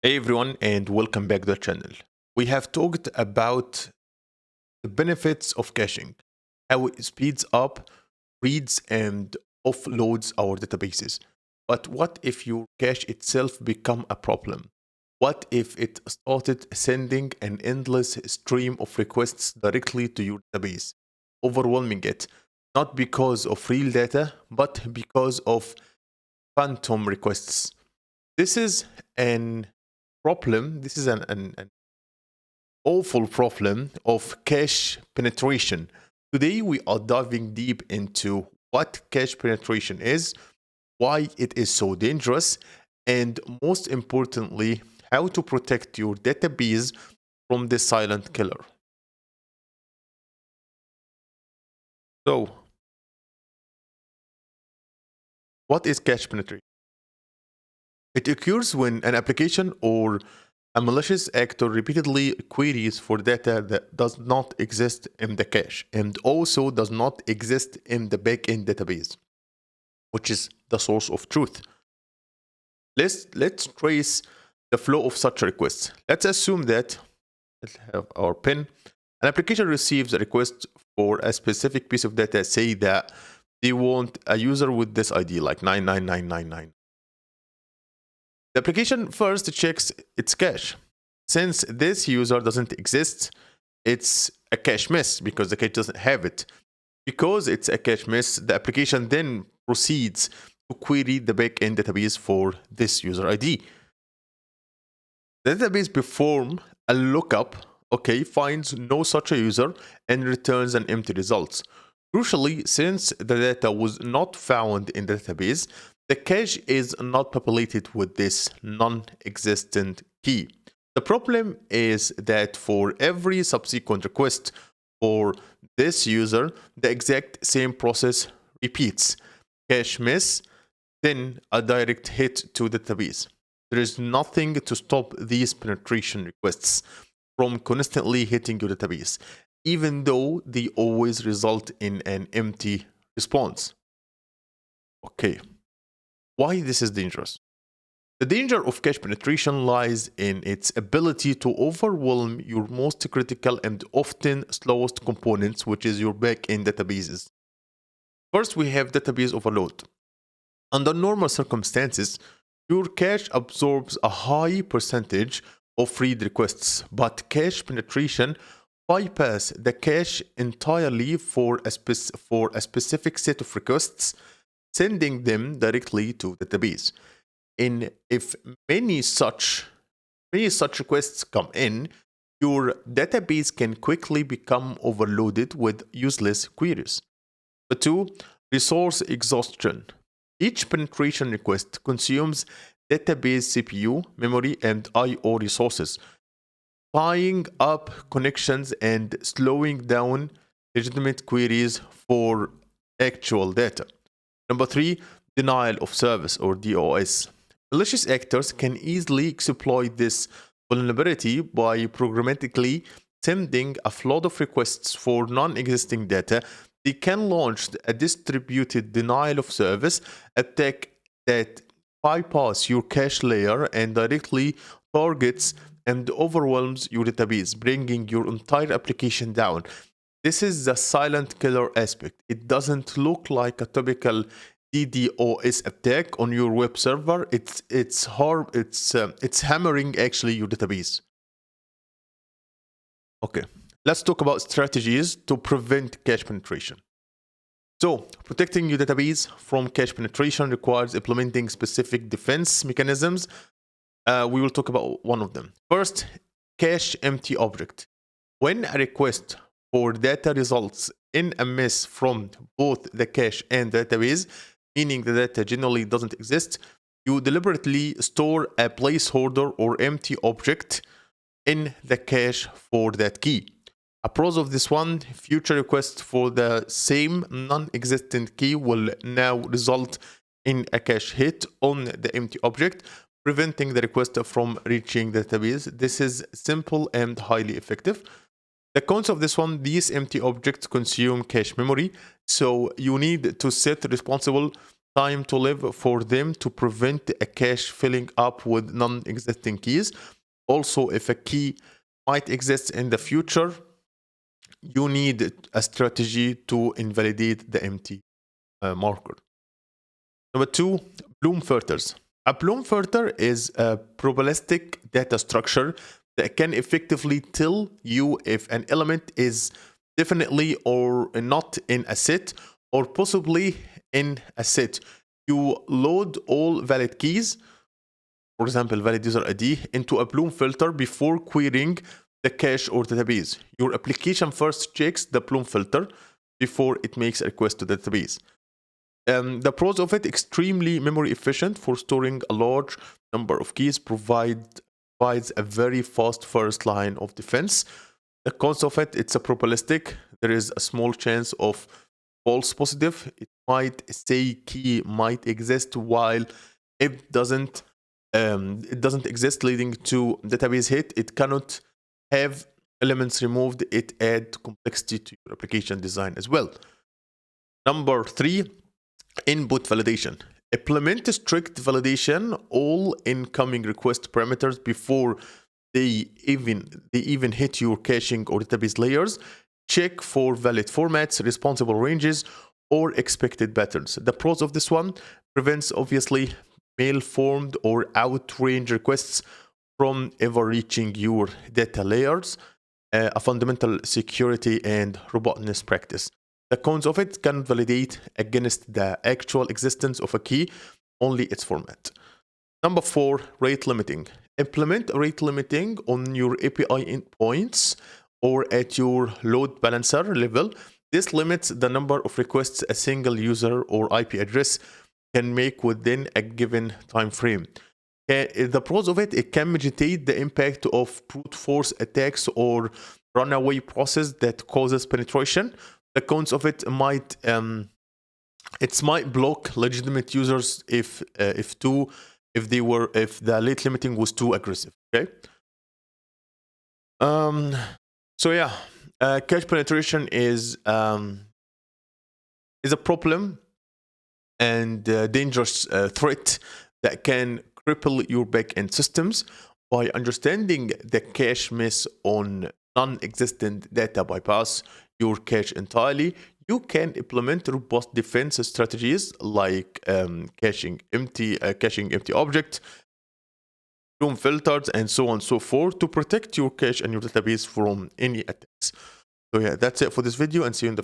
Hey everyone, and welcome back to the channel. We have talked about the benefits of caching, how it speeds up, reads, and offloads our databases. But what if your cache itself become a problem? What if it started sending an endless stream of requests directly to your database, overwhelming it, not because of real data, but because of phantom requests? This is an problem. This is an awful problem of cache penetration. Today, we are diving deep into what cache penetration is, why it is so dangerous, and most importantly, how to protect your database from the silent killer. So, what is cache penetration? It occurs when an application or a malicious actor repeatedly queries for data that does not exist in the cache and also does not exist in the backend database, which is the source of truth. Let's trace the flow of such requests. Let's assume that, let's have our pin. An application receives a request for a specific piece of data, say that they want a user with this ID, like 99999. The application first checks its cache. Since this user doesn't exist, it's a cache miss because the cache doesn't have it. Because it's a cache miss, the application then proceeds to query the backend database for this user ID. The database performs a lookup, finds no such a user, and returns an empty result. Crucially, since the data was not found in the database, the cache is not populated with this non-existent key. The problem is that for every subsequent request for this user, the exact same process repeats. Cache miss, then a direct hit to the database. There is nothing to stop these penetration requests from constantly hitting your database, even though they always result in an empty response. Okay, why this is dangerous? The danger of cache penetration lies in its ability to overwhelm your most critical and often slowest components, which is your backend databases. First, we have database overload. Under normal circumstances, your cache absorbs a high percentage of read requests, but cache penetration bypass the cache entirely for a specific set of requests, sending them directly to the database. And if many such requests come in, your database can quickly become overloaded with useless queries. But two, resource exhaustion. Each penetration request consumes database CPU, memory, and I/O resources, tying up connections and slowing down legitimate queries for actual data. Number three, denial of service or DOS. Malicious actors can easily exploit this vulnerability by programmatically sending a flood of requests for non-existing data. They can launch a distributed denial of service attack that bypass your cache layer and directly targets and overwhelms your database, bringing your entire application down. This is the silent killer aspect. It doesn't look like a typical DDoS attack on your web server. It's hammering actually your database. Okay, let's talk about strategies to prevent cache penetration. So, protecting your database from cache penetration requires implementing specific defense mechanisms. We will talk about one of them. First, cache empty object. When a request for data results in a miss from both the cache and the database, meaning the data generally doesn't exist, you deliberately store a placeholder or empty object in the cache for that key. A pros of this one, future requests for the same non-existent key will now result in a cache hit on the empty object, preventing the request from reaching the database. This is simple and highly effective. The cons of this one, these empty objects consume cache memory, so you need to set responsible time to live for them to prevent a cache filling up with non-existing keys. Also, if a key might exist in the future, you need a strategy to invalidate the empty marker. Number 2, Bloom filters. A Bloom filter is a probabilistic data structure that can effectively tell you if an element is definitely or not in a set, or possibly in a set. You load all valid keys, for example, valid user ID, into a Bloom filter before querying the cache or database. Your application first checks the Bloom filter before it makes a request to the database. The pros of it: extremely memory efficient for storing a large number of keys, provides a very fast first line of defense. The cons of it: it's a probabilistic. There is a small chance of false positive. It might say key might exist while it doesn't exist, leading to database hit. It cannot have elements removed. It adds complexity to your application design as well. Number 3, input validation. Implement strict validation all incoming request parameters before they even hit your caching or database layers. Check for valid formats, responsible ranges, or expected patterns. The pros of this one: prevents obviously malformed or outrange requests from ever reaching your data layers, a fundamental security and robustness practice. The cons of it: can validate against the actual existence of a key, only its format. Number 4, rate limiting. Implement rate limiting on your API endpoints or at your load balancer level. This limits the number of requests a single user or IP address can make within a given time frame. The pros of it: it can mitigate the impact of brute force attacks or runaway process that causes penetration. The cons of it might block legitimate users if the rate limiting was too aggressive. Okay. So yeah, cache penetration is a problem and dangerous threat that can cripple your backend systems. By understanding the cache miss on non-existent data bypass your cache entirely, you can implement robust defense strategies like caching empty objects, Bloom filters, and so on and so forth to protect your cache and your database from any attacks. So yeah, that's it for this video, and see you in the